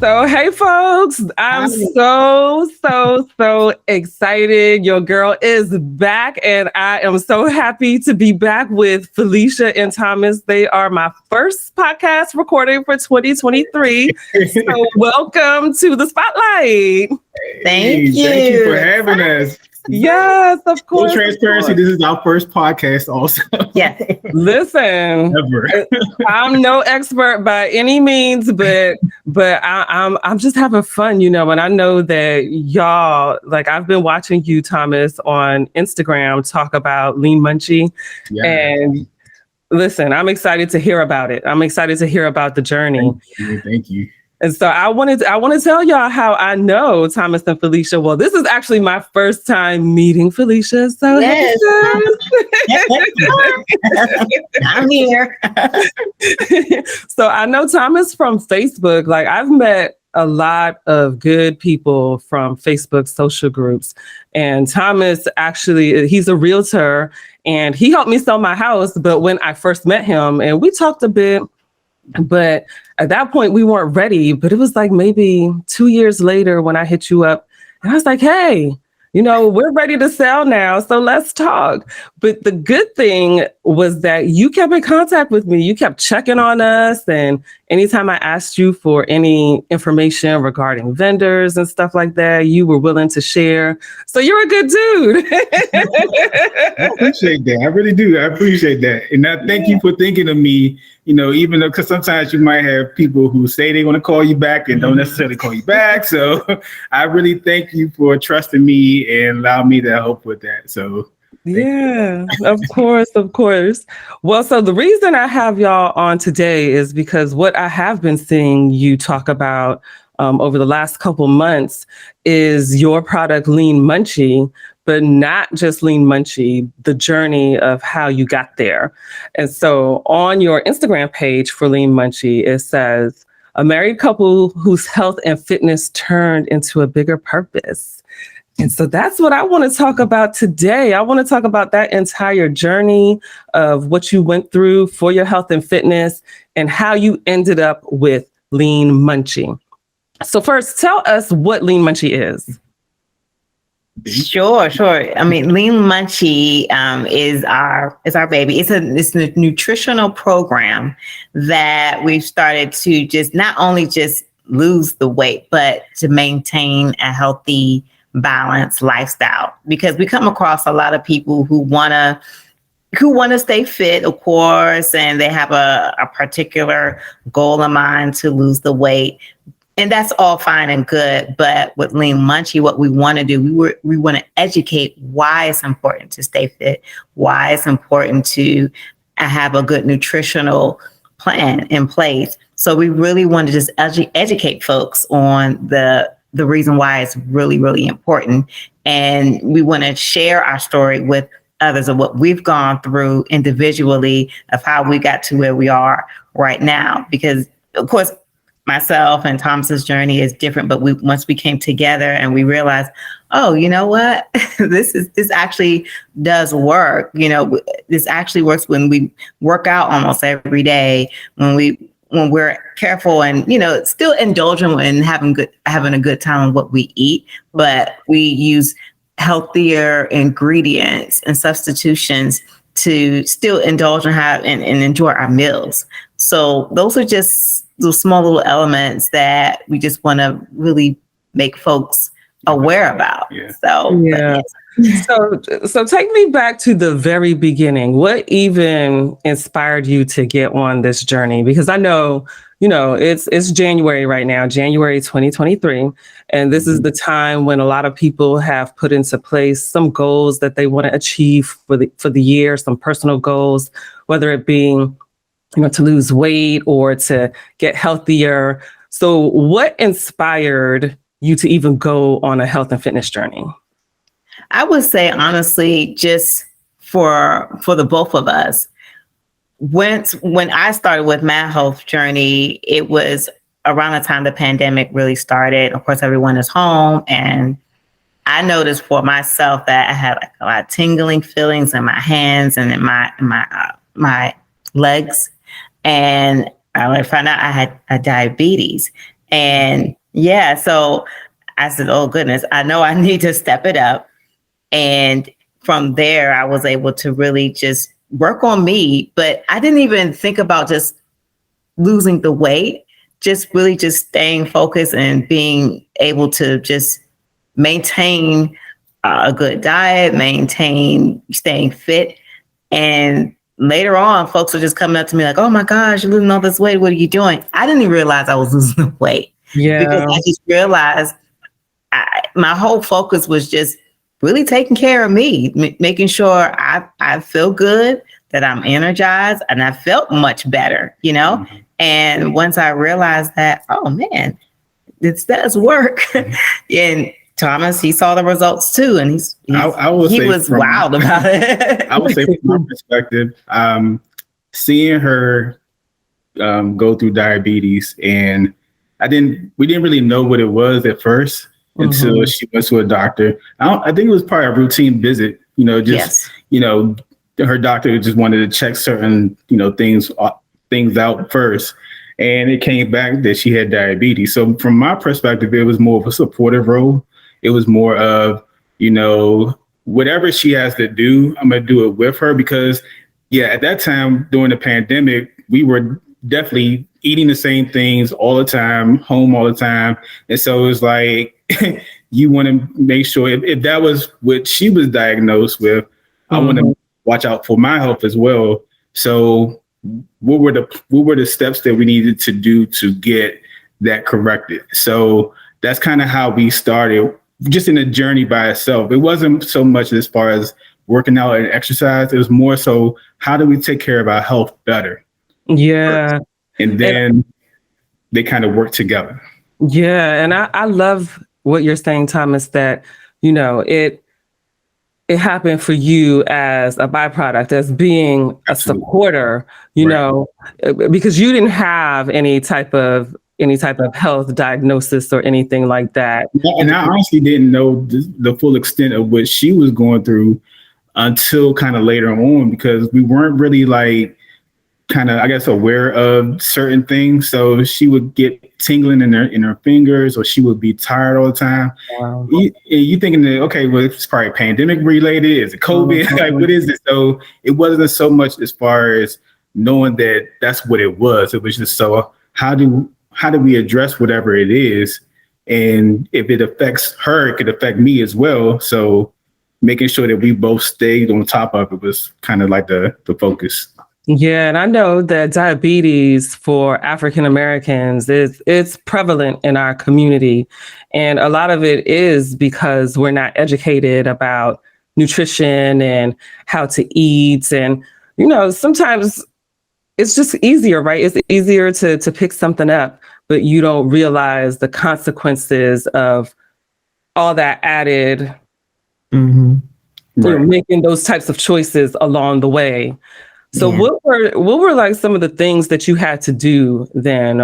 So, hey, folks, I'm so excited. Your girl is back, and I am so happy to be back with Felicia and Thomas. They are my first podcast recording for 2023. So, welcome to the Spotlight. Thank you. Thank you for having us. Yes, of course. Full transparency, this is our first podcast also. Yes. Listen, I'm no expert by any means, but I'm just having fun, and I know that y'all, like, I've been watching you, Thomas, on Instagram talk about Lean Munchy. Yeah. And listen, I'm excited to hear about it. I'm excited to hear about the journey. Thank you. And so I want to tell y'all how I know Thomas and Felicia. Well, this is actually my first time meeting Felicia. So yes. I'm here. So I know Thomas from Facebook. Like, I've met a lot of good people from Facebook social groups. And Thomas, actually, he's a realtor and he helped me sell my house. But when I first met him and we talked a bit, but at that point we weren't ready. But it was like maybe 2 years later when I hit you up and I was like, hey, we're ready to sell now. So let's talk. But the good thing was that you kept in contact with me. You kept checking on us. And anytime I asked you for any information regarding vendors and stuff like that, you were willing to share. So you're a good dude. I appreciate that. I really do. I appreciate that. And I thank you for thinking of me, even though, because sometimes you might have people who say they want to call you back and don't necessarily call you back. So I really thank you for trusting me and allow me to help with that. So yeah, of course. Well, so the reason I have y'all on today is because what I have been seeing you talk about over the last couple months is your product, Lean Munchy, but not just Lean Munchy, the journey of how you got there. And so on your Instagram page for Lean Munchy, it says, a married couple whose health and fitness turned into a bigger purpose. And so that's what I want to talk about today. I want to talk about that entire journey of what you went through for your health and fitness and how you ended up with Lean Munchy. So first, tell us what Lean Munchy is. Sure. I mean, Lean Munchy is our baby. It's a nutritional program that we've started to just not only just lose the weight, but to maintain a healthy, balanced lifestyle. Because we come across a lot of people who want to stay fit, of course, and they have a particular goal in mind to lose the weight. And that's all fine and good. But with Lean Munchy, what we want to do, we want to educate why it's important to stay fit, why it's important to have a good nutritional plan in place. So we really want to just educate folks on the reason why it's really, really important. And we want to share our story with others of what we've gone through individually, of how we got to where we are right now. Because, of course, myself and Thomas's journey is different, but once we came together and we realized, oh, you know what, this actually does work. This actually works when we work out almost every day, when we're careful and, still indulgent and having a good time on what we eat, but we use healthier ingredients and substitutions to still indulge and enjoy our meals. So those are just those small little elements that we just want to really make folks aware about. Yeah. So take me back to the very beginning. What even inspired you to get on this journey? Because I know, it's January right now, January 2023. And this is the time when a lot of people have put into place some goals that they want to achieve for the year, some personal goals, whether it be to lose weight or to get healthier. So what inspired you to even go on a health and fitness journey? I would say, honestly, just for the both of us, when I started with my health journey, it was around the time the pandemic really started. Of course, everyone is home, and I noticed for myself that I had like a lot of tingling feelings in my hands and in my legs. And I found out I had diabetes. And yeah, so I said, oh goodness, I know I need to step it up. And from there, I was able to really just work on me. But I didn't even think about just losing the weight, just really just staying focused and being able to just maintain a good diet, maintain staying fit. And later on, folks are just coming up to me like, oh my gosh, you're losing all this weight. What are you doing? I didn't even realize I was losing the weight. Yeah. Because I just realized my whole focus was just really taking care of me, making sure I feel good, that I'm energized, and I felt much better, you know? Mm-hmm. And once I realized that, oh man, this does work. And Thomas, he saw the results too. And he was wild about it. I would say from my perspective, seeing her go through diabetes, and we didn't really know what it was at first until she went to a doctor. I think it was probably a routine visit, her doctor just wanted to check certain, things out first. And it came back that she had diabetes. So from my perspective, it was more of a supportive role. It was more of, whatever she has to do, I'm going to do it with her because, at that time during the pandemic, we were definitely eating the same things all the time, home all the time. And so it was like, you want to make sure if that was what she was diagnosed with, I want to watch out for my health as well. So what were the steps that we needed to do to get that corrected? So that's kind of how we started, just in a journey by itself. It wasn't so much as far as working out and exercise. It was more so, how do we take care of our health better? Yeah. And then they kind of work together. Yeah. And I love what you're saying, Thomas, that, it happened for you as a byproduct, as being a supporter, because you didn't have any type of health diagnosis or anything like that. And I honestly didn't know the full extent of what she was going through until kind of later on, because we weren't really aware of certain things. So she would get tingling in her fingers, or she would be tired all the time. Wow. You thinking that, okay, well, it's probably pandemic related. Is it COVID? Like, what is it? So it wasn't so much as far as knowing that that's what it was. It was just, so how do we address whatever it is? And if it affects her, it could affect me as well. So making sure that we both stayed on top of it was kind of like the focus. Yeah, and I know that diabetes for African Americans it's prevalent in our community. And a lot of it is because we're not educated about nutrition and how to eat. And, sometimes it's just easier, right? It's easier to pick something up, but you don't realize the consequences of all that added, making those types of choices along the way. So what were like some of the things that you had to do then,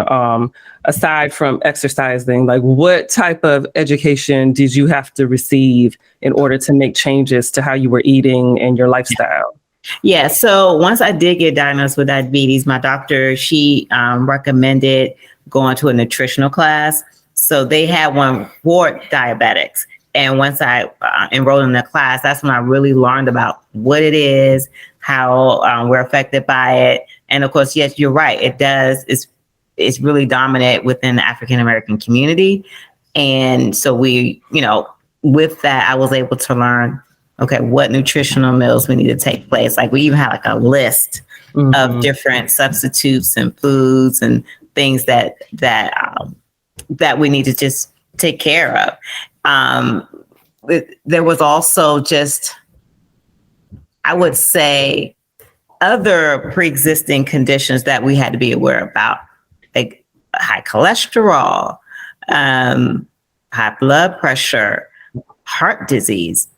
aside from exercising? Like, what type of education did you have to receive in order to make changes to how you were eating and your lifestyle? Yeah. So once I did get diagnosed with diabetes, my doctor, she recommended going to a nutritional class. So they had one for diabetics. And once I enrolled in the class, that's when I really learned about what it is, how we're affected by it. And of course, yes, you're right. It does. It's really dominant within the African American community. And so we, with that, I was able to learn, okay, what nutritional meals we need to take place. Like, we even had like a list of different substitutes and foods and things that we need to just take care of. There was also just, I would say, other pre-existing conditions that we had to be aware about, like high cholesterol, high blood pressure, heart disease,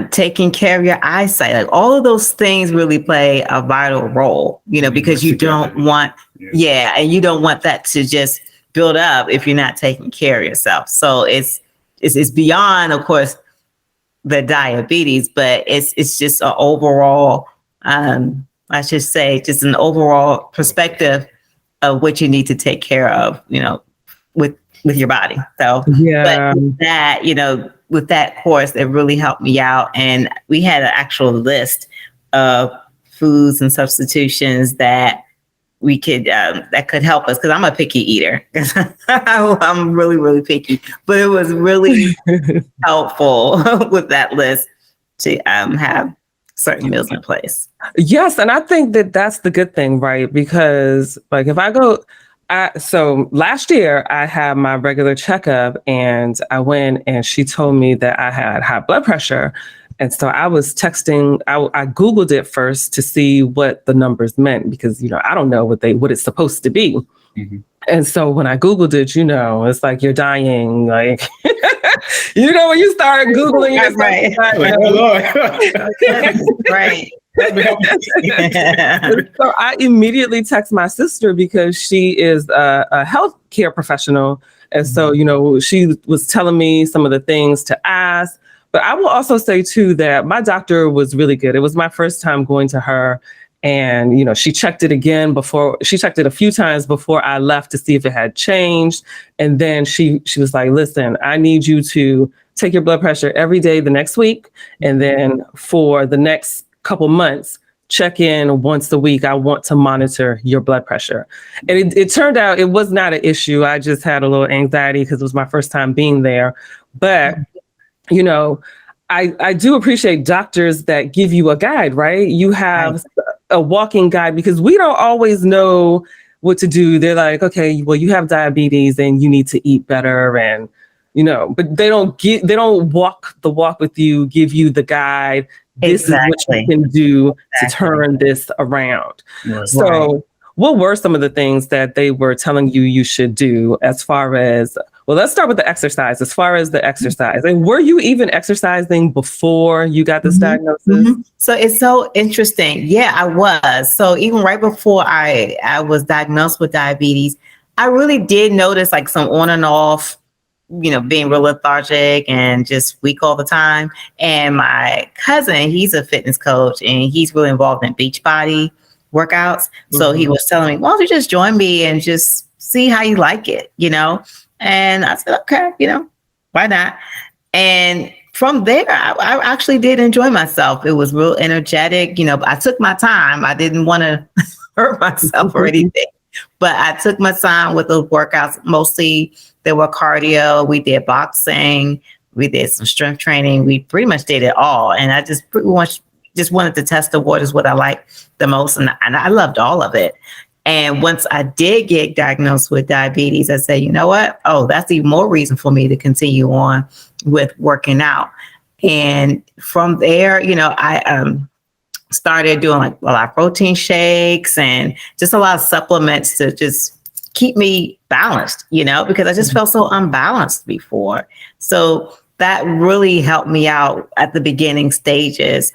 taking care of your eyesight. Like, all of those things really play a vital role, because you don't want, and you don't want that to just build up if you're not taking care of yourself. So it's beyond, of course, the diabetes, but it's just an overall, I should say, just an overall perspective of what you need to take care of, with your body. So, Yeah. but with that, with that course, it really helped me out. And we had an actual list of foods and substitutions that we could that could help us, because I'm a picky eater. I'm really, really picky, but it was really helpful with that list to have certain meals in place. Yes, and I think that that's the good thing, right? Because like if I go, so last year I had my regular checkup and I went and she told me that I had high blood pressure. And so I was texting, I Googled it first to see what the numbers meant, because, I don't know what it's supposed to be. Mm-hmm. And so when I Googled it, it's like you're dying, like, when you start Googling, right. Right. So I immediately text my sister because she is a healthcare professional. And so, she was telling me some of the things to ask. But I will also say, too, that my doctor was really good. It was my first time going to her. And, she checked it again she checked it a few times before I left to see if it had changed. And then she was like, listen, I need you to take your blood pressure every day the next week. And then for the next couple months, check in once a week. I want to monitor your blood pressure. And it turned out it was not an issue. I just had a little anxiety because it was my first time being there. But I do appreciate doctors that give you a guide, right? You have a walking guide, because we don't always know what to do. They're like, okay, well, you have diabetes and you need to eat better. And, but they don't walk the walk with you, give you the guide. This is what you can do to turn this around. Right. So what were some of the things that they were telling you should do as far as, well, let's start with the exercise. As far as the exercise, and were you even exercising before you got this diagnosis? Mm-hmm. So it's so interesting. Yeah, I was. So even right before I was diagnosed with diabetes, I really did notice like some on and off, being real lethargic and just weak all the time. And my cousin, he's a fitness coach and he's really involved in Beachbody workouts. Mm-hmm. So he was telling me, why don't you just join me and just see how you like it, And I said, okay, why not? And from there, I actually did enjoy myself. It was real energetic. I took my time. I didn't want to hurt myself or anything, but I took my time with those workouts. Mostly there were cardio. We did boxing. We did some strength training. We pretty much did it all. And I just pretty much just wanted to test the waters, what I liked the most. And I loved all of it. And once I did get diagnosed with diabetes, I said, you know what? Oh, that's even more reason for me to continue on with working out. And from there, I started doing like a lot of protein shakes and just a lot of supplements to just keep me balanced, because I just felt so unbalanced before. So that really helped me out at the beginning stages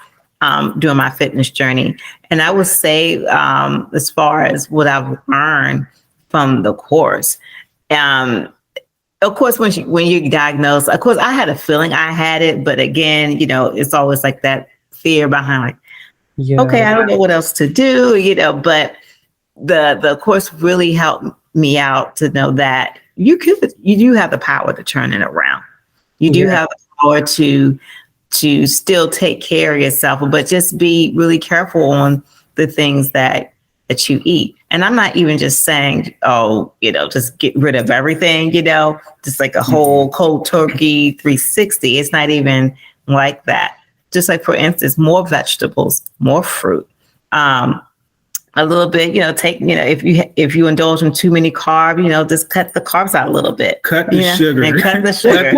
during my fitness journey. And I would say, as far as what I've learned from the course, of course, when you're diagnosed, of course, I had a feeling I had it, but again, it's always like that fear behind, like, okay, I don't know what else to do, but the course really helped me out to know that you do have the power to turn it around. You do have the power to still take care of yourself, but just be really careful on the things that you eat. And I'm not even just saying, just get rid of everything, just like a whole cold turkey 360. It's not even like that. Just like, for instance, more vegetables, more fruit, a little bit, take, if you indulge in too many carbs, just cut the carbs out a little bit. Cut the sugar. And cut the sugar.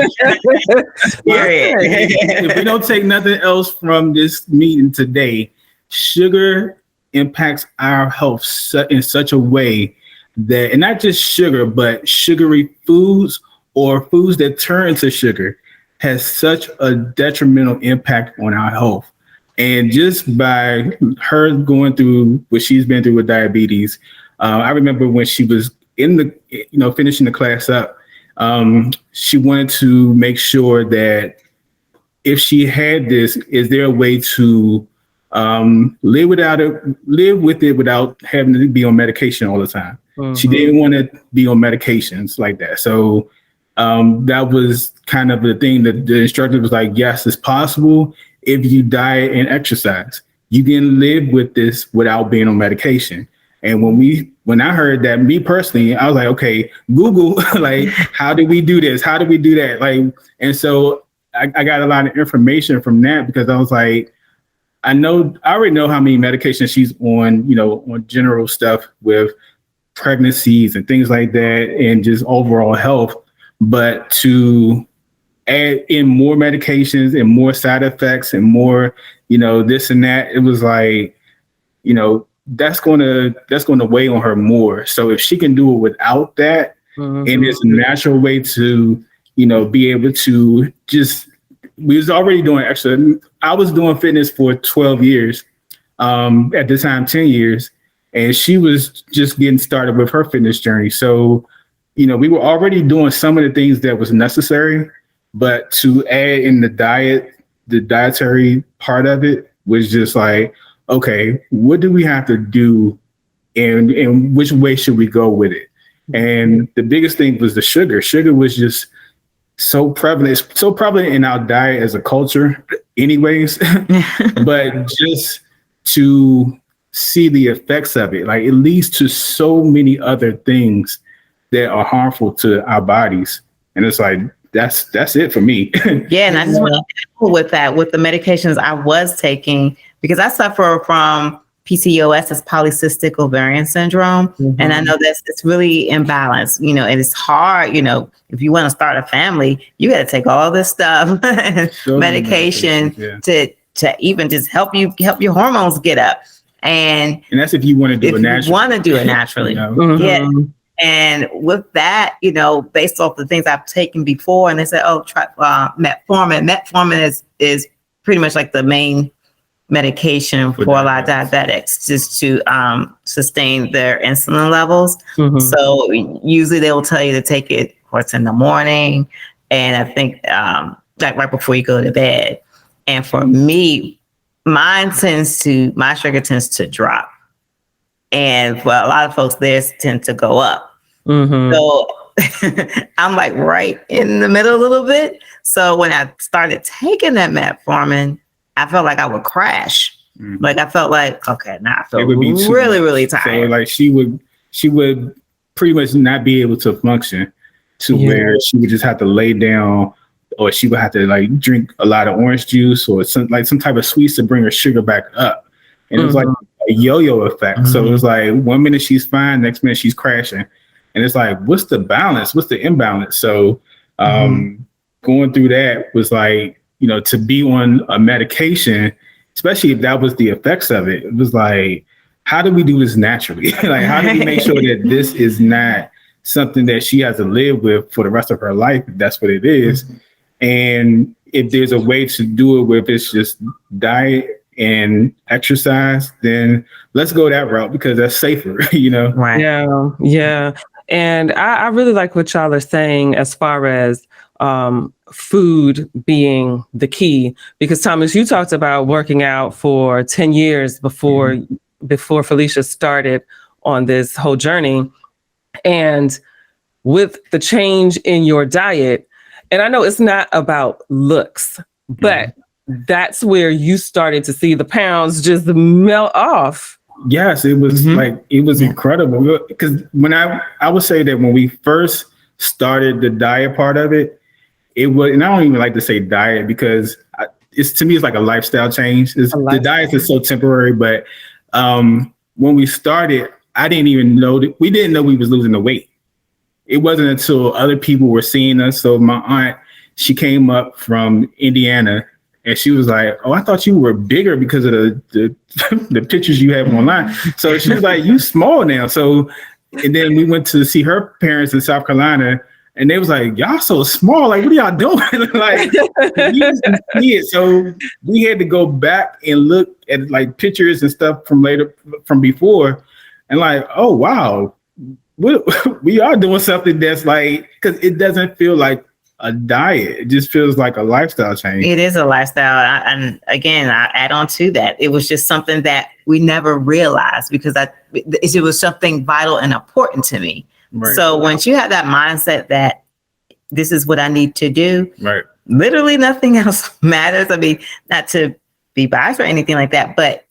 If we don't take nothing else from this meeting today, sugar impacts our health in such a way that, and not just sugar, but sugary foods or foods that turn to sugar has such a detrimental impact on our health. And just by her going through what she's been through with diabetes, I remember when she was finishing the class up, she wanted to make sure that if she had this, is there a way to live with it without having to be on medication all the time? She didn't want to be on medications like that. So that was kind of the thing that the instructor was like, yes, it's possible if you diet and exercise. You can live with this without being on medication. And when I heard that, me personally, I was like, okay, Google, like, how do we do this? How do we do that? Like, and so I got a lot of information from that because I was like, I already know how many medications she's on, on general stuff with pregnancies and things like that, and just overall health. But to add in more medications and more side effects and more, this and that, it was like, that's going to weigh on her more. So if she can do it without that, and it's a natural way to, be able to we was already doing extra. I was doing fitness for 12 years, at the time, 10 years. And she was just getting started with her fitness journey. So, we were already doing some of the things that was necessary, but to add in the dietary part of it was just like, okay, what do we have to do and which way should we go with it? And the biggest thing was the sugar. Sugar was just so prevalent in our diet as a culture anyways, but just to see the effects of it, like it leads to so many other things that are harmful to our bodies. And it's like, that's it for me. Yeah. And I just want to with that, with the medications I was taking, because I suffer from PCOS, is polycystic ovarian syndrome. And I know it's really imbalanced, and it's hard, if you want to start a family, you got to take all this stuff, medication to even just help your hormones get up. And that's if you want to do it naturally. You want to do it naturally. Yeah. And with that, based off the things I've taken before, and they said, oh, try metformin. Metformin is pretty much like the main medication for a lot of diabetics, just to sustain their insulin levels. So usually they will tell you to take it, of course, in the morning, and I think like right before you go to bed. And for me, my sugar tends to drop, and for a lot of folks, theirs tend to go up. So I'm like right in the middle a little bit. So when I started taking that metformin, I felt like I would crash. Like I felt like, okay, now I feel really, really tired. So like she would pretty much not be able to function to where she would just have to lay down, or she would have to like drink a lot of orange juice or some type of sweets to bring her sugar back up. And it was like a yo-yo effect. So it was like 1 minute she's fine, next minute she's crashing. And it's like, what's the balance? What's the imbalance? So going through that was like, to be on a medication, especially if that was the effects of it, it was like, how do we do this naturally? Like, how do we make sure that this is not something that she has to live with for the rest of her life, if that's what it is? And if there's a way to do it with it's just diet and exercise, then let's go that route because that's safer, Right. Yeah. And I really like what y'all are saying as far as food being the key, because Thomas, you talked about working out for 10 years before Felicia started on this whole journey. And with the change in your diet, and I know it's not about looks, but that's where you started to see the pounds just melt off. Yes, it was it was incredible. Because when I would say that when we first started the diet part of it, it was, and I don't even like to say diet because to me, it's like a lifestyle change. The diet is so temporary, but when we started, I didn't even know we didn't know we was losing the weight. It wasn't until other people were seeing us. So my aunt, she came up from Indiana. And she was like, oh, I thought you were bigger because of the pictures you have online. So she was like, you small now. So, and then we went to see her parents in South Carolina, and they was like, y'all so small. Like, what are y'all doing? Like, you didn't see it. So we had to go back and look at like pictures and stuff from before, and like, oh, wow, we are doing something that's like, because it doesn't feel like a diet. It just feels like a lifestyle change. It is a lifestyle. And again, I add on to that. It was just something that we never realized because it was something vital and important to me. Right. So once you have that mindset that this is what I need to do, Right. literally nothing else matters. I mean, not to be biased or anything like that, but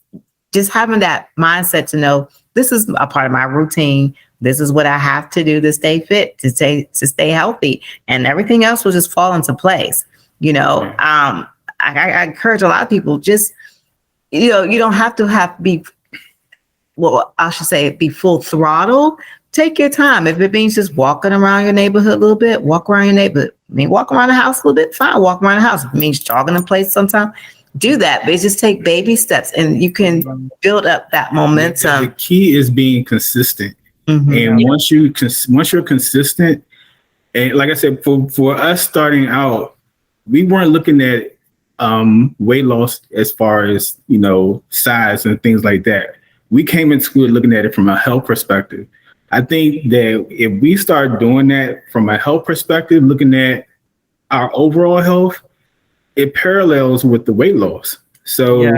just having that mindset to know this is a part of my routine. This is what I have to do to stay fit, to stay healthy, and everything else will just fall into place. I encourage a lot of people just, you don't have to be full throttle. Take your time. If it means just walking around your neighborhood a little bit, walk around your neighborhood. Walk around the house a little bit, fine. Walk around the house. If it means jogging in place sometime, do that. But just take baby steps and you can build up that momentum. The key is being consistent. Mm-hmm. And once you're consistent, and like I said, for us starting out, we weren't looking at weight loss as far as, size and things like that. We came into it looking at it from a health perspective. I think that if we start doing that from a health perspective, looking at our overall health, it parallels with the weight loss. So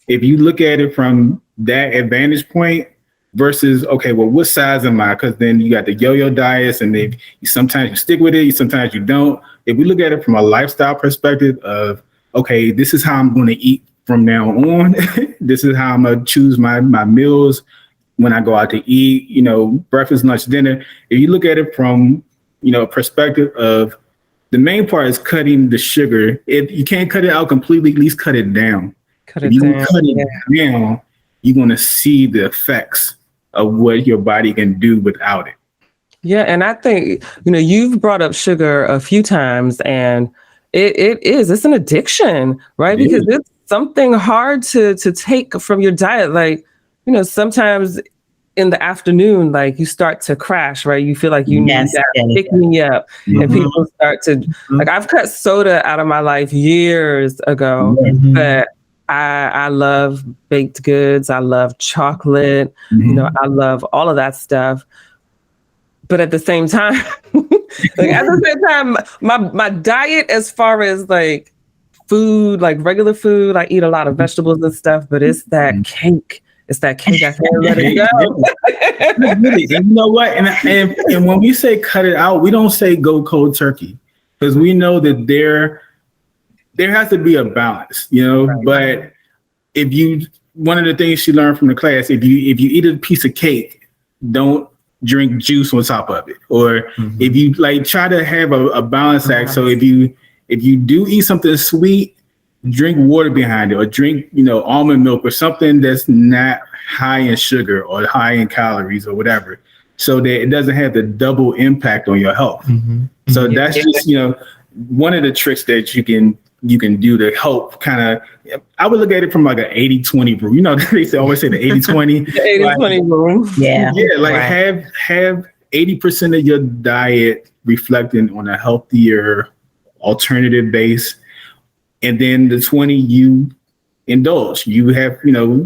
if you look at it from that advantage point versus, okay, well, what size am I? Because then you got the yo-yo diets, and then sometimes you stick with it, sometimes you don't. If we look at it from a lifestyle perspective of, okay, this is how I'm going to eat from now on. This is how I'm going to choose my meals when I go out to eat, breakfast, lunch, dinner. If you look at it from, a perspective of the main part is cutting the sugar. If you can't cut it out completely, at least cut it down. If you cut it down, you're going to see the effects of what your body can do without it. Yeah. And I think, you've brought up sugar a few times, and it's an addiction, right? Because it's something hard to take from your diet. Like, sometimes in the afternoon, like you start to crash, right? You feel like you need that pick me up. Mm-hmm. And people start to, like, I've cut soda out of my life years ago, but I love baked goods. I love chocolate. I love all of that stuff. But at the same time, my diet as far as like food, like regular food, I eat a lot of vegetables and stuff, but it's that cake. It's that cake. I can't let it go. And you know what? And when we say cut it out, we don't say go cold turkey, because we know that there has to be a balance, Right. But one of the things she learned from the class, if you eat a piece of cake, don't drink juice on top of it. Or if you try to have a balance act. So if you do eat something sweet, drink water behind it, or drink, almond milk or something that's not high in sugar or high in calories or whatever, so that it doesn't have the double impact on your health. So that's just, one of the tricks that you can do to help kind of, I would look at it from like an 80-20 rule. They always say the 80-20. The 80-20 rule. Yeah. Have 80% of your diet reflecting on a healthier alternative base. And then the 20 you indulge. You have,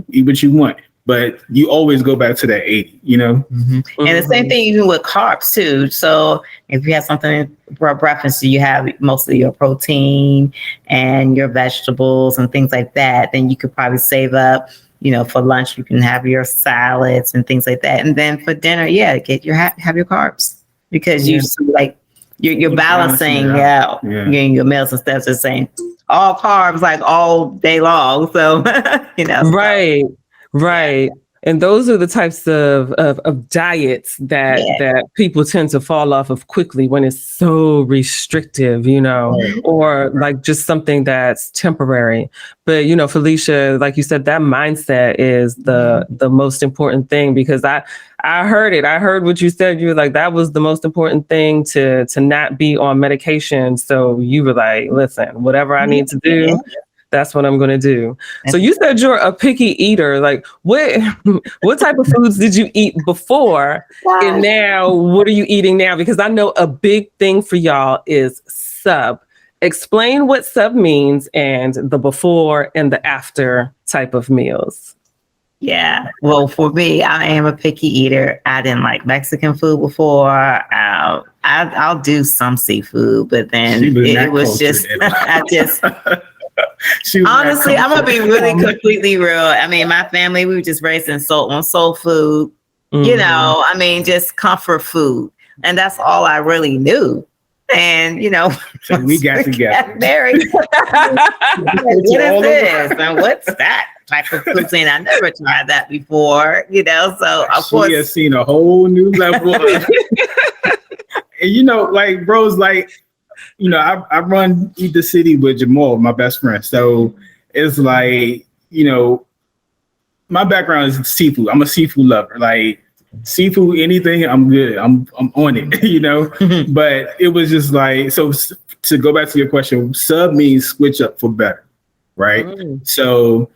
eat what you want, but you always go back to that 80, And the same thing even with carbs too. So if you have something for breakfast, you have mostly your protein and your vegetables and things like that. Then you could probably save up, for lunch, you can have your salads and things like that. And then for dinner, have your carbs, because you're balancing out getting your meals instead of just saying all carbs like all day long. So, Right. And those are the types of diets that people tend to fall off of quickly when it's so restrictive, or like just something that's temporary. But, Felicia, like you said, that mindset is the most important thing, because I heard it. I heard what you said. You were like, that was the most important thing to not be on medication. So you were like, listen, whatever I need to do, that's what I'm going to do. So you said you're a picky eater. Like, what type of foods did you eat before? And now what are you eating now? Because I know a big thing for y'all is sub. Explain what sub means and the before and the after type of meals. Yeah. Well, for me, I am a picky eater. I didn't like Mexican food before. I'll do some seafood, but then it was just, I just, honestly, I'm gonna be really completely real. I mean, my family, we were just raised in on soul food. You know, I mean, just comfort food, and that's all I really knew. And you know, so we got together. Married. What is this? And what's that type of cuisine? I never tried that before. You know, so of course, she has seen a whole new level. And you know, like bros, like you know, I run Eat the City with Jamal, my best friend. So it's like, you know, my background is seafood. I'm a seafood lover. Like seafood, anything, I'm good. I'm on it, you know. But it was just like, so to go back to your question, sub means switch up for better, right? So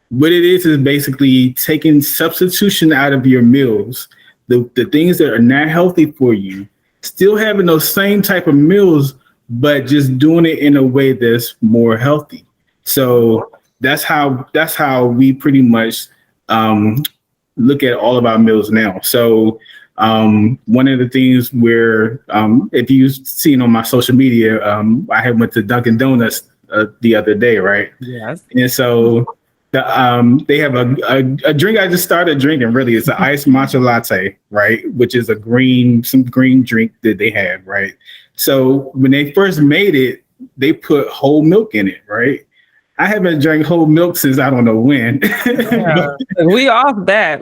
what it is basically taking substitution out of your meals, the things that are not healthy for you, still having those same type of meals, but just doing it in a way that's more healthy. So that's how we pretty much look at all of our meals now. So one of the things where, if you've seen on my social media, I had went to Dunkin' Donuts the other day, right? Yes. And so they have a drink I just started drinking. Really, it's an iced matcha latte, right? Which is some green drink that they have, right? So when they first made it, they put whole milk in it, right? I haven't drank whole milk since I don't know when. Yeah. We off that.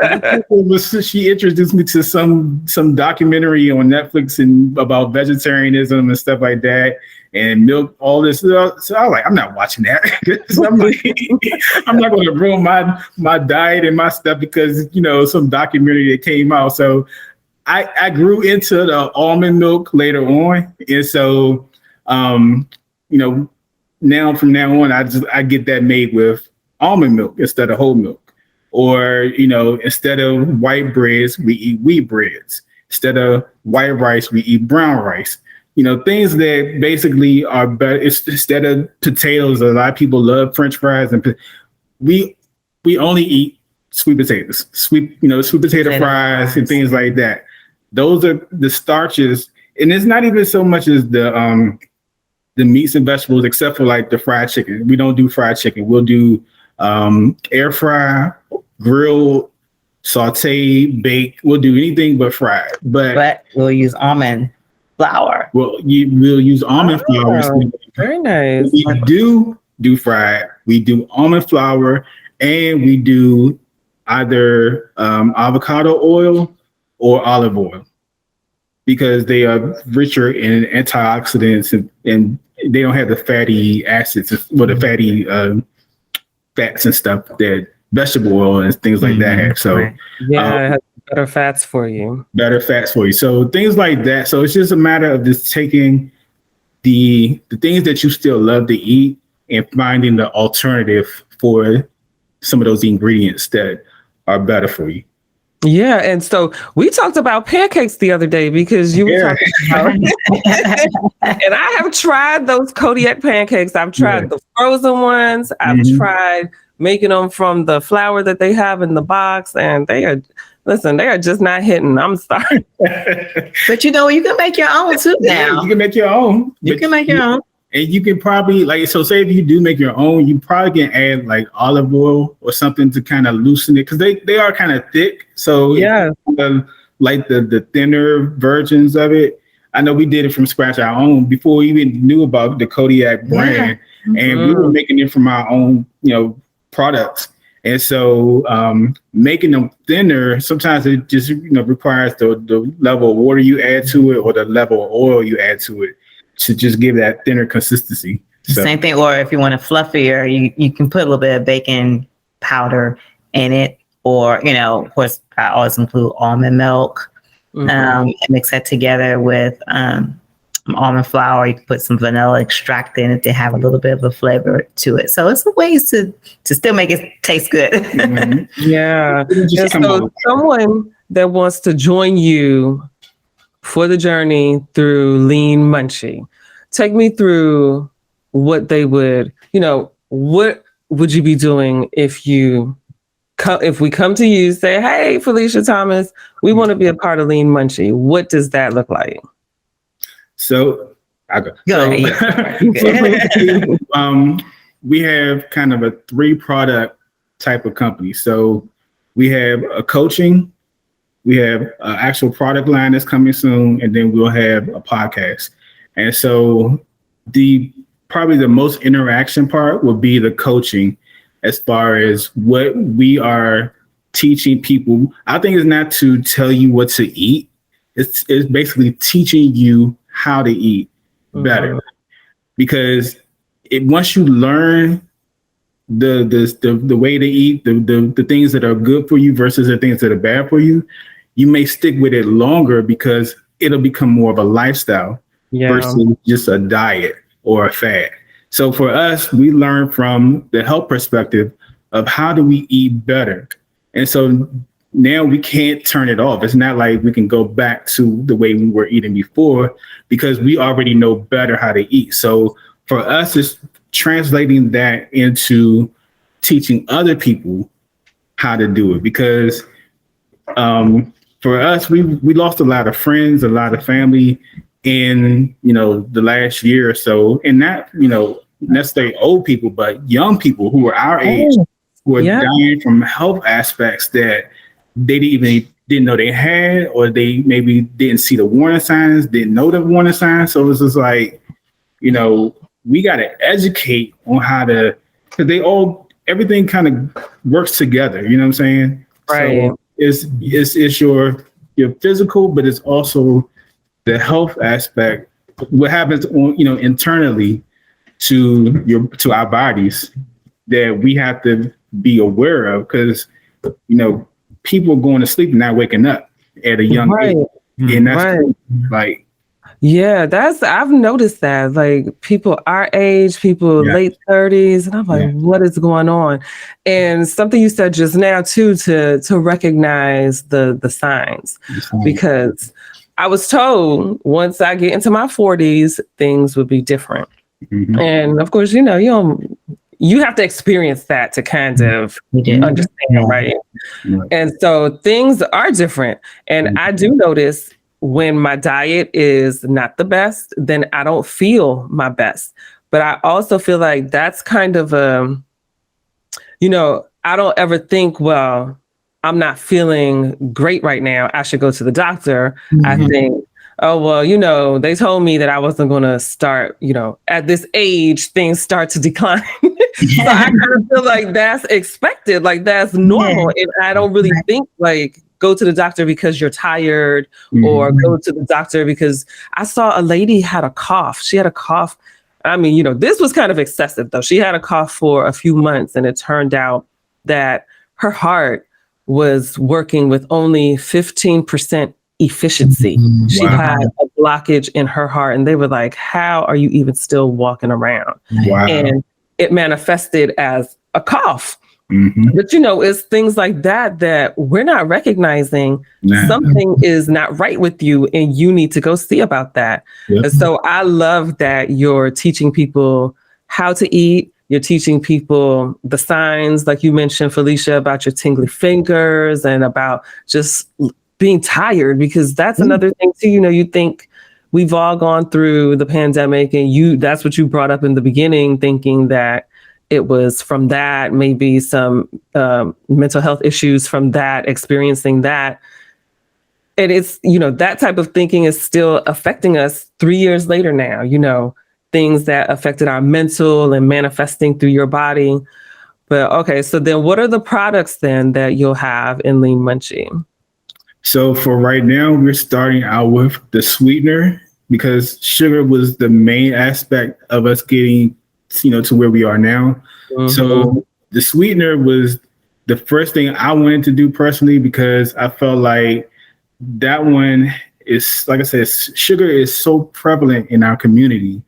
Right. She introduced me to some documentary on Netflix and about vegetarianism and stuff like that, and milk, all this. So I was like, I'm not watching that. I'm like, I'm not going to ruin my diet and my stuff because, you know, some documentary that came out. So I grew into the almond milk later on. And so, you know, from now on, I get that made with almond milk instead of whole milk. Or, you know, instead of white breads, we eat wheat breads. Instead of white rice, we eat brown rice. You know, things that basically are better. Instead of potatoes, a lot of people love French fries, and we only eat sweet potatoes, sweet potato fries and things like that. Those are the starches, and it's not even so much as the meats and vegetables, except for like the fried chicken. We don't do fried chicken. We'll do air fry, grill, saute, bake. We'll do anything but fried. But we'll use almond flour. We'll use almond flour. Very nice. We do fried. We do almond flour, and we do either avocado oil or olive oil, because they are richer in antioxidants and they don't have the fatty acids or the fatty fats and stuff that vegetable oil and things like that have. So it has better fats for you. So things like that. So it's just a matter of just taking the things that you still love to eat and finding the alternative for some of those ingredients that are better for you. Yeah, and so we talked about pancakes the other day because you were talking about, and I have tried those Kodiak pancakes. I've tried the frozen ones. I've tried making them from the flour that they have in the box, and they are just not hitting. I'm sorry. But you know, you can make your own too now. Yeah, you can make your own. You can make your own. And you can probably, say if you do make your own, you probably can add like olive oil or something to kind of loosen it, because they are kind of thick. So yeah, like the thinner versions of it. I know we did it from scratch, our own, before we even knew about the Kodiak brand, and we were making it from our own, products. And so making them thinner, sometimes it just requires the level of water you add to it or the level of oil you add to it to just give that thinner consistency. So. Same thing, or if you want it fluffier, you can put a little bit of baking powder in it, or of course I always include almond milk. And mix that together with almond flour. You can put some vanilla extract in it to have a little bit of a flavor to it. So it's ways to still make it taste good. Yeah. And so someone that wants to join you for the journey through Lean Munchy, take me through what they would, what would you be doing if we come to you, say, hey, Felicia Thomas, we want to be a part of Lean Munchy? What does that look like? So I go. Go ahead. We have kind of a 3-product type of company. So we have a coaching, we have an actual product line that's coming soon, and then we'll have a podcast. And so probably the most interaction part will be the coaching, as far as what we are teaching people. I think it's not to tell you what to eat. It's basically teaching you how to eat better. Because once you learn the way to eat, the things that are good for you versus the things that are bad for you, you may stick with it longer because it'll become more of a lifestyle versus just a diet or a fad. So for us, we learn from the health perspective of how do we eat better. And so now we can't turn it off. It's not like we can go back to the way we were eating before, because we already know better how to eat. So for us, it's translating that into teaching other people how to do it. Because for us, we lost a lot of friends, a lot of family in, the last year or so. And not, necessarily old people, but young people who are our age, who are dying from health aspects that they didn't know they had, or they maybe didn't see the warning signs, didn't know the warning signs. So it's just like, we got to educate on how to, because everything kind of works together. You know what I'm saying? Right. So it's your physical, but it's also the health aspect. What happens on, internally to our bodies that we have to be aware of, because, people are going to sleep and not waking up at a young age. And that's like, I've noticed that, like, people our age, people late 30s, and I'm like, what is going on? And something you said just now too, to recognize the signs, because I was told once I get into my 40s, things would be different. Mm-hmm. And of course, you have to experience that to kind of understand, right? And so things are different. And I do notice when my diet is not the best, then I don't feel my best. But I also feel like that's kind of I don't ever think, well, I'm not feeling great right now, I should go to the doctor. Mm-hmm. I think, oh, well, they told me that I wasn't going to start, at this age, things start to decline. So I kind of feel like that's expected, like that's normal. And I don't really think like go to the doctor because you're tired, or go to the doctor because I saw a lady had a cough. She had a cough. I mean, this was kind of excessive though. She had a cough for a few months, and it turned out that her heart was working with only 15% efficiency. She had a blockage in her heart, and they were like, how are you even still walking around? Wow. And it manifested as a cough. Mm-hmm. But it's things like that we're not recognizing. Something is not right with you, and you need to go see about that. Yep. And so I love that you're teaching people how to eat. You're teaching people the signs, like you mentioned, Felicia, about your tingly fingers and about just being tired, because that's another thing too. You think we've all gone through the pandemic, and that's what you brought up in the beginning, thinking that it was from that, maybe some mental health issues from that, experiencing that. And it's, that type of thinking is still affecting us 3 years later now, things that affected our mental and manifesting through your body. But okay, so then what are the products then that you'll have in Lean Munchy? So for right now, we're starting out with the sweetener, because sugar was the main aspect of us getting, to where we are now. Mm-hmm. So the sweetener was the first thing I wanted to do personally, because I felt like that one is, like I said, sugar is so prevalent in our community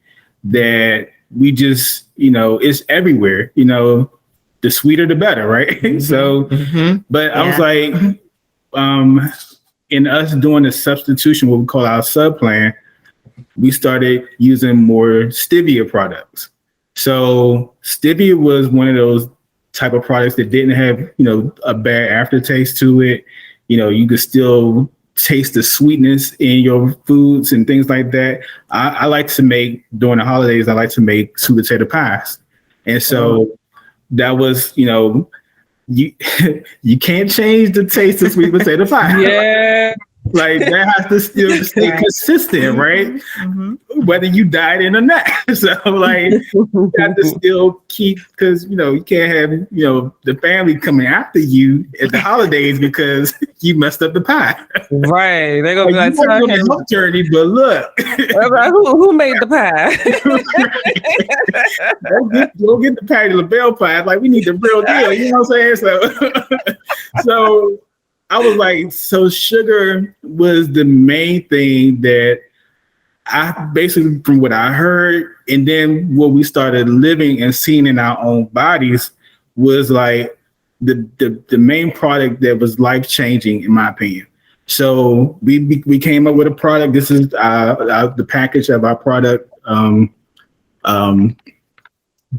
that we just, it's everywhere, the sweeter, the better. Right. Mm-hmm. So, but I was like, in us doing the substitution, what we call our sub plan, we started using more stevia products. So stevia was one of those type of products that didn't have, a bad aftertaste to it. You could still taste the sweetness in your foods and things like that. I like to make, during the holidays, I like to make sweet potato pies. And so that was, you you can't change the taste of sweet potato pie. Yeah. Like that has to still stay consistent, right? Mm-hmm. Whether you diet in or not. So like you have to still keep, because you can't have the family coming after you at the holidays because you messed up the pie. Right. They're gonna be like, you on a health journey, but look. Like, who made the pie? go get the Patty LaBelle pie. Like, we need the real deal. You know what I'm saying? So I was like, so sugar was the main thing that I basically, from what I heard, and then what we started living and seeing in our own bodies, was like the main product that was life changing, in my opinion. So we came up with a product. This is the package of our product.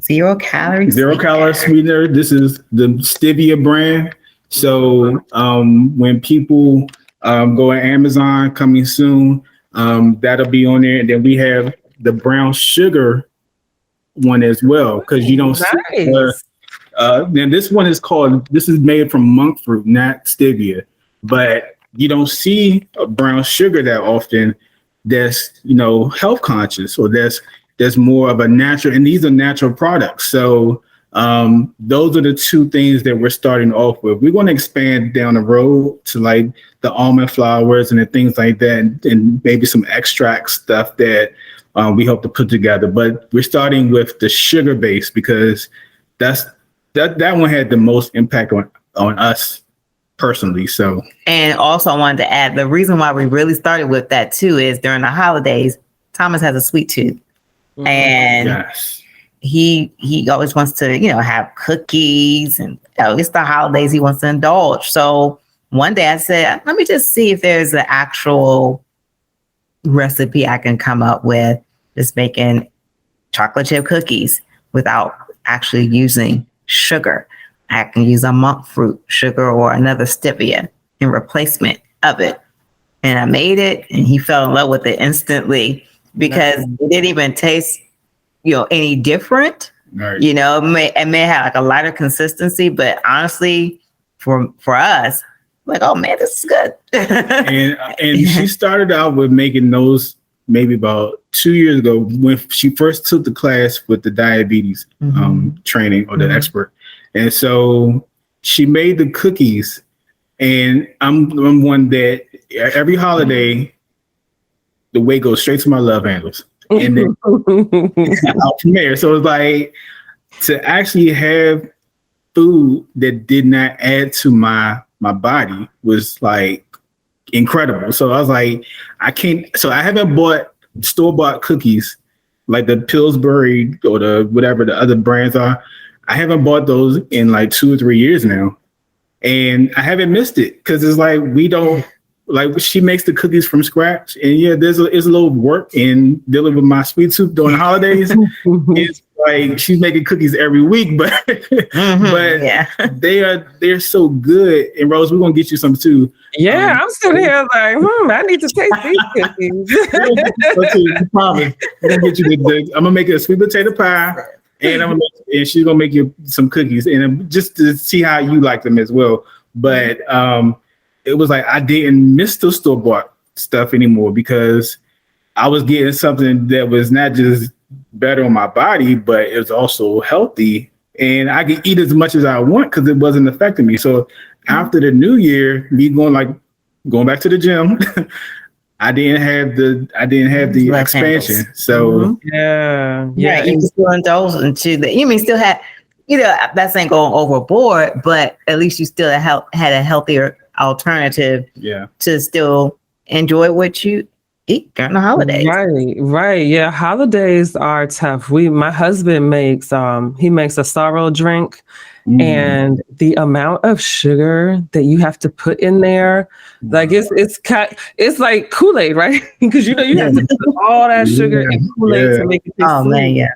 0 calories. 0 calorie sweetener. This is the stevia brand. So when people go on Amazon coming soon, that'll be on there. And then we have the brown sugar one as well, because you don't see then this one is made from monk fruit, not stevia. But you don't see a brown sugar that often that's health conscious, or that's more of a natural, and these are natural products. So those are the two things that we're starting off with. We're going to expand down the road to like the almond flours and the things like that, and maybe some extract stuff that we hope to put together. But we're starting with the sugar base because that one had the most impact on us personally. So, and also I wanted to add, the reason why we really started with that too is during the holidays, Thomas has a sweet tooth, and yes. He always wants to, have cookies, and it's the holidays, he wants to indulge. So one day I said, let me just see if there's an actual recipe I can come up with, just making chocolate chip cookies without actually using sugar. I can use a monk fruit sugar or another stevia in replacement of it. And I made it, and he fell in love with it instantly, because it didn't even taste any different. Right. It may have like a lighter consistency, but honestly, for us, like, oh man, this is good. and she started out with making those maybe about 2 years ago, when she first took the class with the diabetes training, or the expert. And so she made the cookies, and I'm one that every holiday the weight goes straight to my love handles. And then out from there. So it's like, to actually have food that did not add to my body was like incredible. So I was like, I haven't bought store-bought cookies like the Pillsbury or the whatever the other brands are. I haven't bought those in like 2 or 3 years now. And I haven't missed it, because it's like, we don't, like, she makes the cookies from scratch, and yeah, there's a little work in dealing with my sweet tooth during the holidays. It's like she's making cookies every week, but they're so good. And Rose, we're gonna get you some too. Yeah, I'm sitting here like, I need to taste these cookies. I promise. I'm gonna get you I'm gonna make a sweet potato pie, and she's gonna make you some cookies, and just to see how you like them as well. But it was like, I didn't miss the store-bought stuff anymore, because I was getting something that was not just better on my body, but it was also healthy, and I could eat as much as I want because it wasn't affecting me. So after the new year, me going back to the gym, I didn't have the expansion. Handles. So yeah. You can still indulge into the. You mean still had, that's ain't going overboard, but at least you still had a healthier alternative. Yeah. To still enjoy what you eat during the holidays. Right. Yeah, holidays are tough. My husband makes a sorrel drink, and the amount of sugar that you have to put in there, like it's like Kool-Aid, right? Because you have to put all that sugar in Kool-Aid to make it taste sweet. Man, yeah.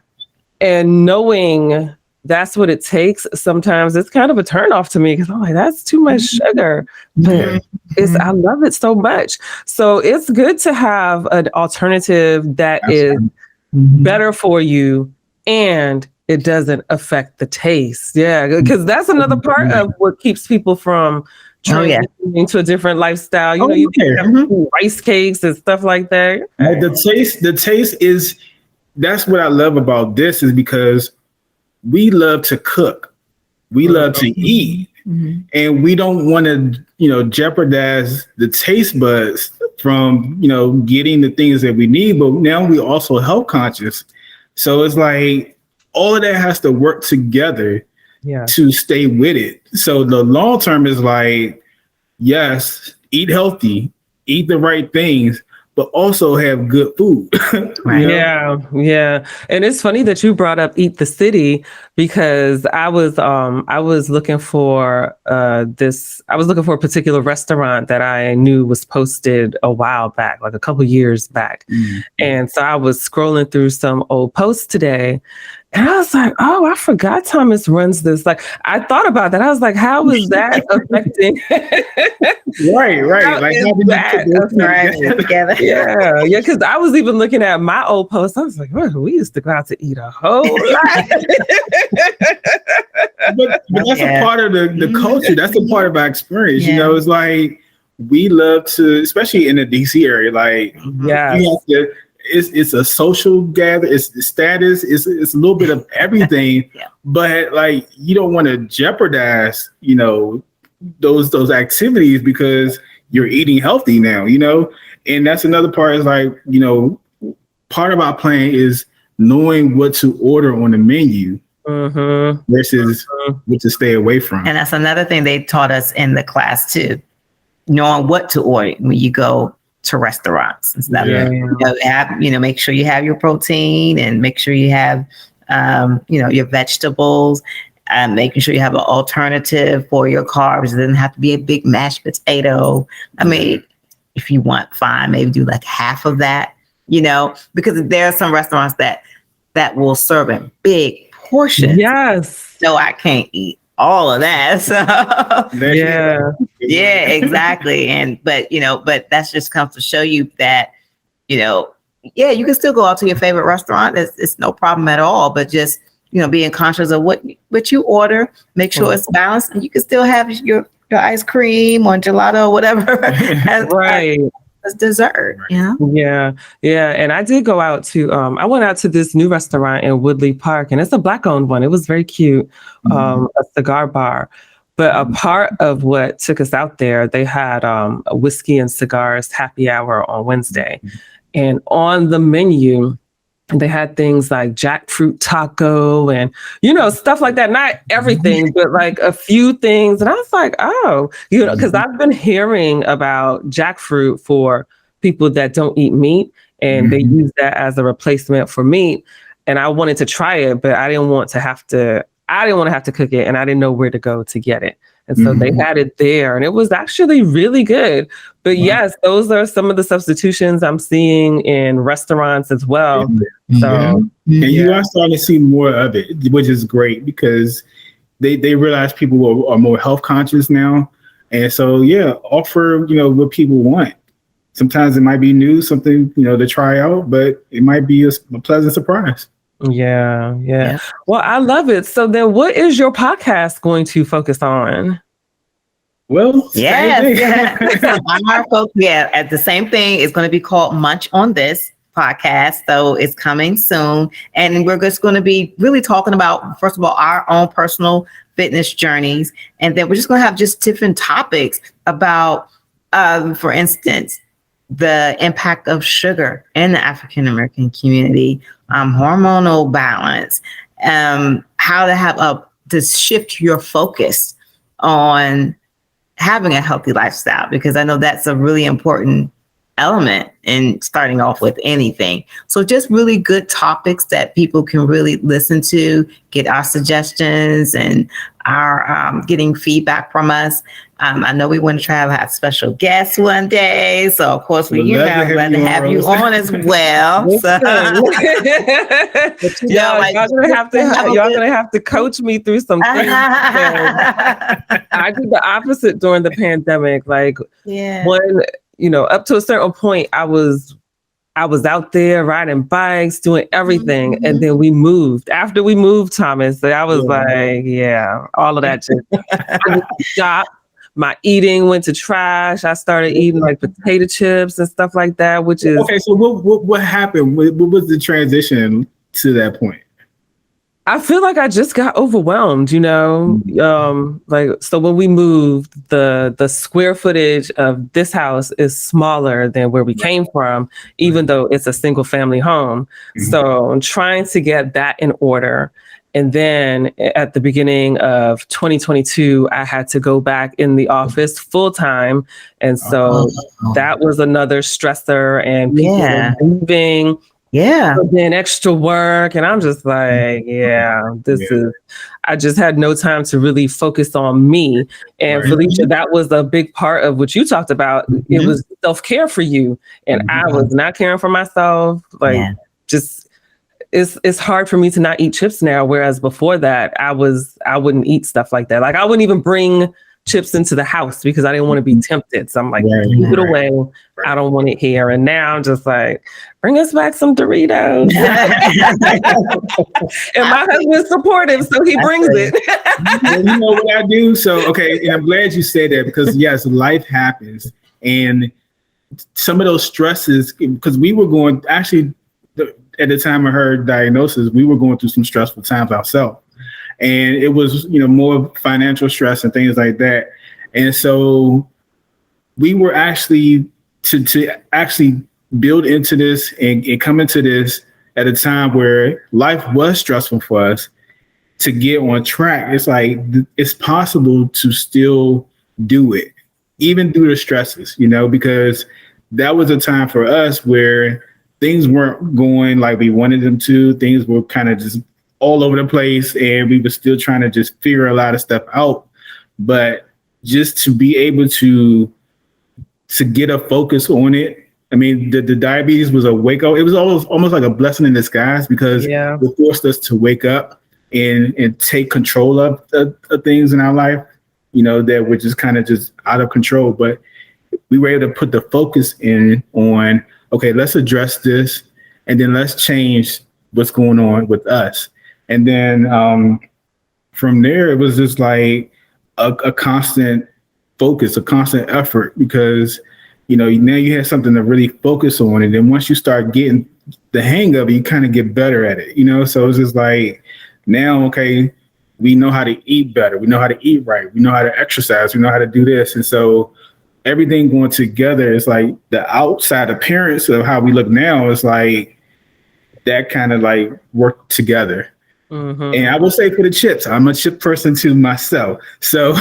And knowing that's what it takes, sometimes it's kind of a turnoff to me because I'm like, that's too much sugar. But I love it so much. So it's good to have an alternative that is better for you and it doesn't affect the taste. Yeah, because that's another part of what keeps people from transitioning to a different lifestyle. You know, you have rice cakes and stuff like that. The taste is, that's what I love about this, is because we love to cook. We love to eat. And we don't want to, jeopardize the taste buds from, getting the things that we need. But now we also health conscious. So it's like all of that has to work together to stay with it. So the long term is like, yes, eat healthy, eat the right things, but also have good food. Right. Yeah. And it's funny that you brought up Eat the City, because I was looking for a particular restaurant that I knew was posted a while back, like a couple years back. And so I was scrolling through some old posts today, and I was like, oh, I forgot Thomas runs this. Like, I thought about that. I was like, how is that affecting? Right. Like, how did that together? Yeah. Because I was even looking at my old posts. I was like, oh, we used to go out to eat a whole lot. but that's a part of the culture. That's a part of our experience. It's like, we love to, especially in the DC area, like, you have to, it's a social gather, it's the status, it's a little bit of everything, but like, you don't want to jeopardize, those activities because you're eating healthy now, and that's another part is like, part of our plan is knowing what to order on the menu versus what to stay away from. And that's another thing they taught us in the class too, knowing what to order when you go to restaurants and stuff. Make sure you have your protein and make sure you have, your vegetables, and making sure you have an alternative for your carbs. It doesn't have to be a big mashed potato. I mean, if you want, fine, maybe do like half of that, because there are some restaurants that will serve in big portions. Yes. So I can't eat all of that. So exactly. But that's just comes to show you that, you can still go out to your favorite restaurant. It's no problem at all. But just, being conscious of what you order, make sure it's balanced, and you can still have your ice cream or gelato or whatever as dessert. Yeah. And I did go out to I went out to this new restaurant in Woodley Park, and it's a Black owned one. It was very cute, a cigar bar. But a part of what took us out there, they had a whiskey and cigars happy hour on Wednesday. And on the menu, they had things like jackfruit taco and, stuff like that. Not everything, but like a few things. And I was like, oh, because I've been hearing about jackfruit for people that don't eat meat, and they use that as a replacement for meat. And I wanted to try it, but I didn't want to have to cook it, and I didn't know where to go to get it. And so they had it there, and it was actually really good. But yes, those are some of the substitutions I'm seeing in restaurants as well. So, and you are starting to see more of it, which is great because they realize people are more health conscious now. And so, offer, what people want. Sometimes it might be new, something, to try out, but it might be a pleasant surprise. Yeah. Well, I love it. So then what is your podcast going to focus on? Well, our focus, at the same thing. It's going to be called Munch on This podcast. So it's coming soon. And we're just going to be really talking about, first of all, our own personal fitness journeys. And then we're just going to have just different topics about, for instance, the impact of sugar in the African American community, hormonal balance, how to shift your focus on having a healthy lifestyle, because I know that's a really important element in starting off with anything. So just really good topics that people can really listen to, get our suggestions and our getting feedback from us. I know we want to try to have special guests one day. So of course we glad to have you on as well. So, y'all gonna have to coach me through some things. I did the opposite during the pandemic. Like when, up to a certain point, I was out there riding bikes, doing everything. And then we moved. After we moved, Thomas, I was all of that just stopped. My eating went to trash. I started eating like potato chips and stuff like that, which is... Okay, so what happened? What was the transition to that point? I feel like I just got overwhelmed, so when we moved, the square footage of this house is smaller than where we came from, even though it's a single family home. So I'm trying to get that in order. And then at the beginning of 2022, I had to go back in the office full time. And so that was another stressor, and people were moving. Then extra work. And I'm just like, I just had no time to really focus on me. And Felicia, that was a big part of what you talked about. It was self-care for you. And I was not caring for myself. It's hard for me to not eat chips now. Whereas before that, I wouldn't eat stuff like that. Like I wouldn't even bring chips into the house because I didn't want to be tempted. So I'm like, keep it away. I don't want it here. And now I'm just like, bring us back some Doritos. And my husband's supportive, so he brings it. You know what I do? So, okay, and I'm glad you said that because yes, life happens. And some of those stresses, because we were going, actually, at the time of her diagnosis, we were going through some stressful times ourselves. And it was, more financial stress and things like that. And so we were actually to actually build into this and come into this at a time where life was stressful for us to get on track. It's like, it's possible to still do it, even through the stresses, because that was a time for us where things weren't going like we wanted them to. Things were kind of just all over the place, and we were still trying to just figure a lot of stuff out. But just to be able to get a focus on it. I mean, the diabetes was a wake up. It was almost like a blessing in disguise because it forced us to wake up and take control of things in our life, that were just kind of just out of control. But we were able to put the focus on, okay, let's address this, and then let's change what's going on with us. And then from there, it was just like a constant focus, a constant effort, because, now you have something to really focus on. And then once you start getting the hang of it, you kind of get better at it, So it's just like, now, okay, we know how to eat better. We know how to eat right. We know how to exercise. We know how to do this. And so everything going together is like the outside appearance of how we look now is like that kind of like work together. And I will say for the chips, I'm a chip person to myself. So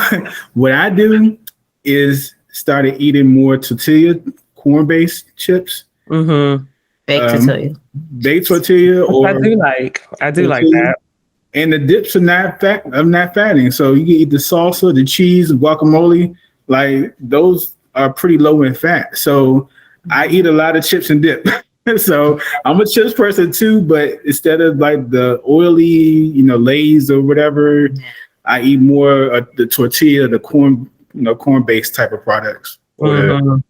what I do is started eating more tortilla, corn-based chips. Baked tortilla. Or I do like that. And the dips are not fattening. So you can eat the salsa, the cheese, the guacamole. Like those are pretty low in fat. So I eat a lot of chips and dip. So I'm a chips person too, but instead of like the oily, Lay's or whatever, I eat more of the tortilla, the corn-based type of products. Like that.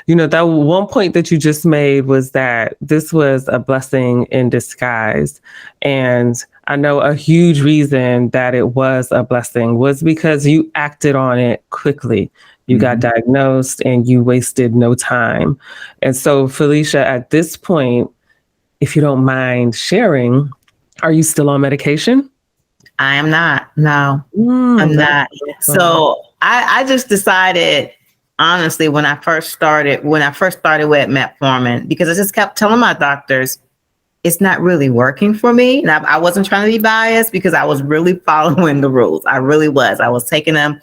And that one point that you just made was that this was a blessing in disguise. And I know a huge reason that it was a blessing was because you acted on it quickly. You got diagnosed and you wasted no time. And so, Felicia, at this point, if you don't mind sharing, are you still on medication? I am not. No, I'm not. So I just decided, honestly, when I first started with metformin, because I just kept telling my doctors, it's not really working for me. And I wasn't trying to be biased because I was really following the rules. I really was. I was taking them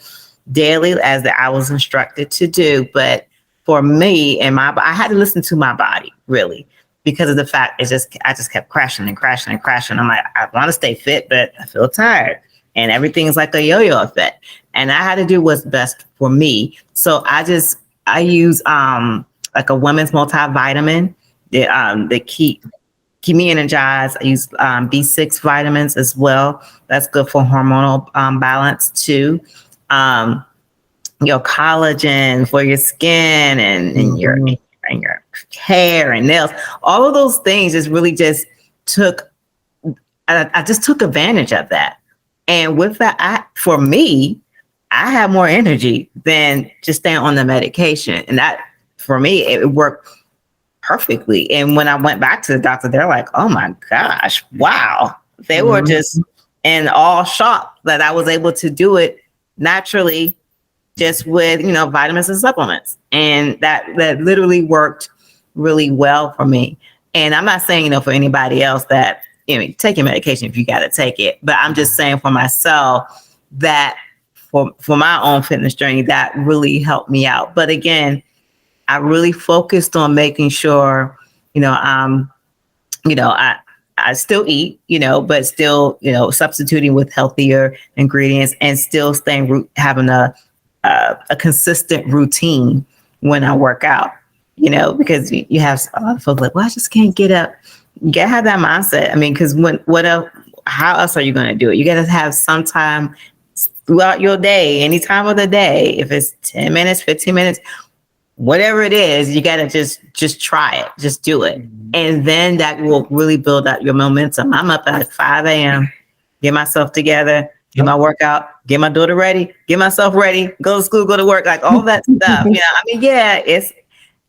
daily as I was instructed to do. But for me and I had to listen to my body really, because of the fact I just kept crashing and crashing and crashing. I'm like, I want to stay fit, but I feel tired, and everything is like a yo-yo effect. And I had to do what's best for me. So I use like a women's multivitamin that keep me energized. I use B6 vitamins as well. That's good for hormonal balance too. Your collagen for your skin and your hair and nails. All of those things just really just I just took advantage of that. And with that, for me, I have more energy than just staying on the medication. And that, for me, it worked perfectly. And when I went back to the doctor, they're like, oh my gosh, wow. They were just in all shock that I was able to do it naturally, just with, vitamins and supplements. And that literally worked really well for me. And I'm not saying, for anybody else that, take your medication if you got to take it. But I'm just saying for myself that for my own fitness journey, that really helped me out. But again, I really focused on making sure, I still eat, but still, substituting with healthier ingredients and still having a consistent routine when I work out, because you have a lot of folks like, well, I just can't get up. You gotta have that mindset. I mean, because how else are you going to do it? You got to have some time throughout your day, any time of the day. If it's 10 minutes, 15 minutes, whatever it is, you got to just try it, just do it. And then that will really build up your momentum. I'm up at 5 a.m., get myself together, get my workout, get my daughter ready, get myself ready, go to school, go to work, like all that stuff.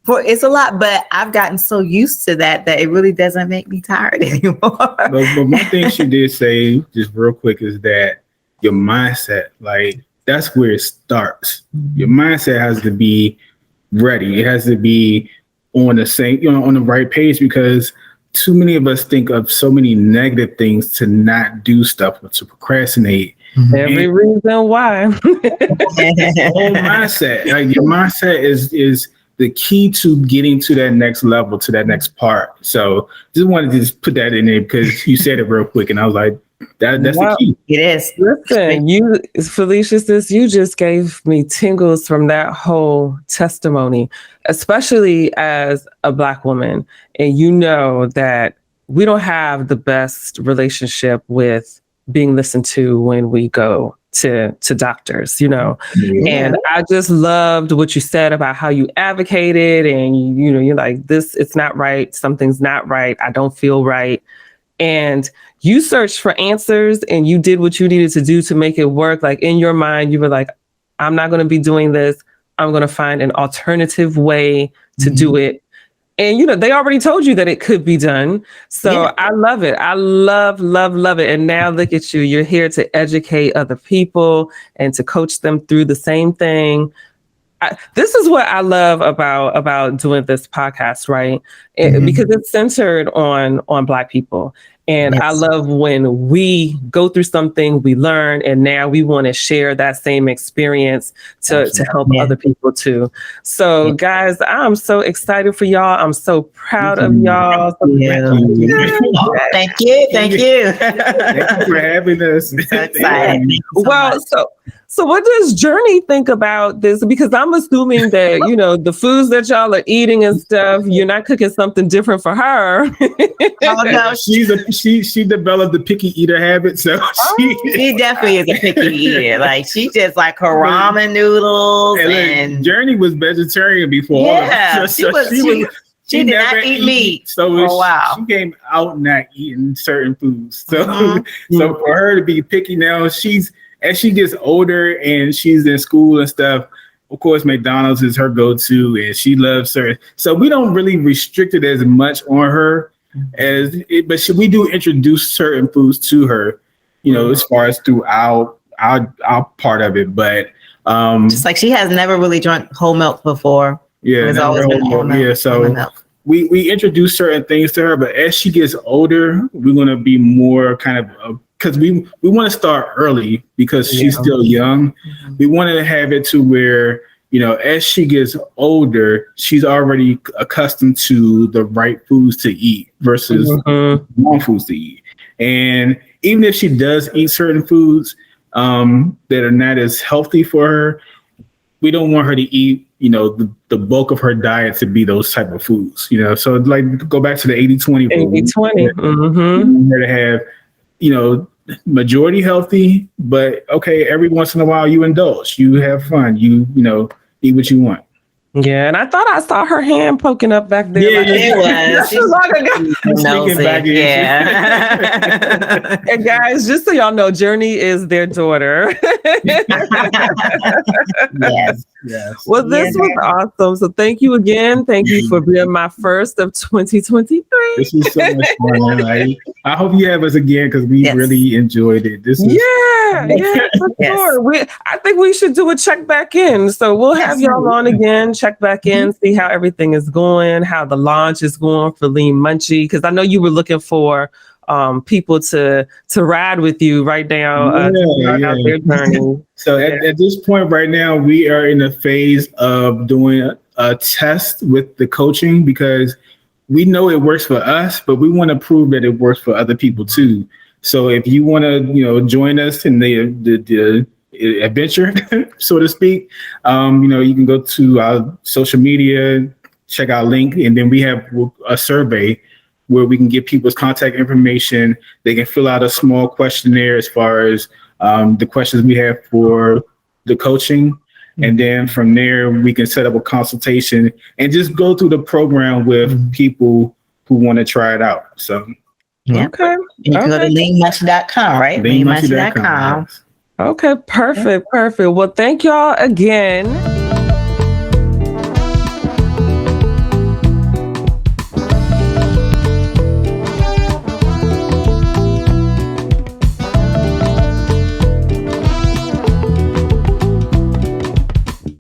It's a lot, but I've gotten so used to that it really doesn't make me tired anymore. But one thing she did say, just real quick, is that your mindset, like, that's where it starts. Your mindset has to be ready. It has to be on the same, on the right page, because too many of us think of so many negative things to not do stuff, or to procrastinate. Every reason why. Whole mindset, like your mindset is the key to getting to that next level, to that next part. So just wanted to just put that in there because you said it real quick, and I was like, that's the key. It is. Listen, Felicia, sis, you just gave me tingles from that whole testimony, especially as a Black woman. And that we don't have the best relationship with being listened to when we go to doctors, And I just loved what you said about how you advocated, and you're like, this, it's not right. Something's not right. I don't feel right. And you searched for answers and you did what you needed to do to make it work. Like, in your mind, you were like, I'm not going to be doing this. I'm going to find an alternative way to do it. And, they already told you that it could be done. So I love it. I love it. And now look at you. You're here to educate other people and to coach them through the same thing. This is what I love about doing this podcast, right? Because it's centered on Black people. And I love when we go through something, we learn, and now we want to share that same experience to help other people too. So guys, I'm so excited for y'all. I'm so proud of y'all. Thank you. Thank you for having us. So excited. So what does Journey think about this? Because I'm assuming that, the foods that y'all are eating and stuff, you're not cooking something different for her. Oh, no. She developed the picky eater habit. So she definitely is a picky eater. Like, she just like her ramen noodles. And Journey was vegetarian before. Yeah, she did not eat meat. So she came out not eating certain foods. So so for her to be picky now, as she gets older and she's in school and stuff, of course, McDonald's is her go-to, and she loves her. So we don't really restrict it as much on her but we do introduce certain foods to her, as far as through our part of it. But just like she has never really drunk whole milk before. Yeah, it's always been whole milk. Yeah, so we introduce certain things to her, but as she gets older, we're gonna be more kind of because we want to start early because she's still young. We want to have it to where as she gets older, she's already accustomed to the right foods to eat versus wrong foods to eat. And even if she does eat certain foods that are not as healthy for her, we don't want her to eat, the bulk of her diet to be those type of foods, So like go back to the 80-20 rule. 80-20. We want her to have, majority healthy, but okay, every once in a while you indulge, you have fun, you eat what you want. Yeah, and I thought I saw her hand poking up back there. Yeah, it was. She's back in. Yeah. And guys, just so y'all know, Journey is their daughter. Yes. Well, this was awesome. So thank you again. Thank you for being my first of 2023. This is so much fun. I hope you have us again because we really enjoyed it. This is for sure. I think we should do a check back in. So we'll have y'all on again, check back in, see how everything is going, how the launch is going for Lean Munchy. Because I know you were looking for people to ride with you right now out their journey. So at this point right now, we are in the phase of doing a test with the coaching because we know it works for us, but we want to prove that it works for other people too. So if you want to, join us in the adventure, so to speak, you can go to our social media, check our link, and then we have a survey where we can get people's contact information. They can fill out a small questionnaire as far as the questions we have for the coaching. And then from there, we can set up a consultation and just go through the program with people who want to try it out. So, okay. You can go to leanmunchy.com, right? Leanmunchy.com. Okay, perfect. Well, thank y'all again.